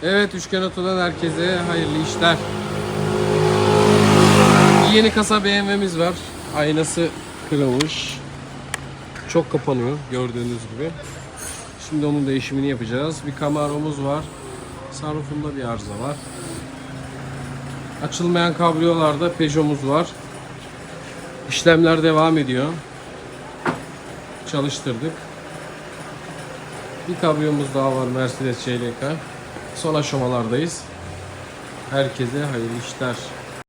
Evet, Üçgen Oto'dan herkese hayırlı işler. Bir yeni kasa BMW'miz var. Aynası kırılmış. Çok kapanıyor gördüğünüz gibi. Şimdi onun değişimini yapacağız. Bir Camaro'muz var. Sunroof'unda bir arıza var. Açılmayan kabriyolarda Peugeot'muz var. İşlemler devam ediyor. Çalıştırdık. Bir kabriyomuz daha var, Mercedes CLK. Son aşamalardayız. Herkese hayırlı işler.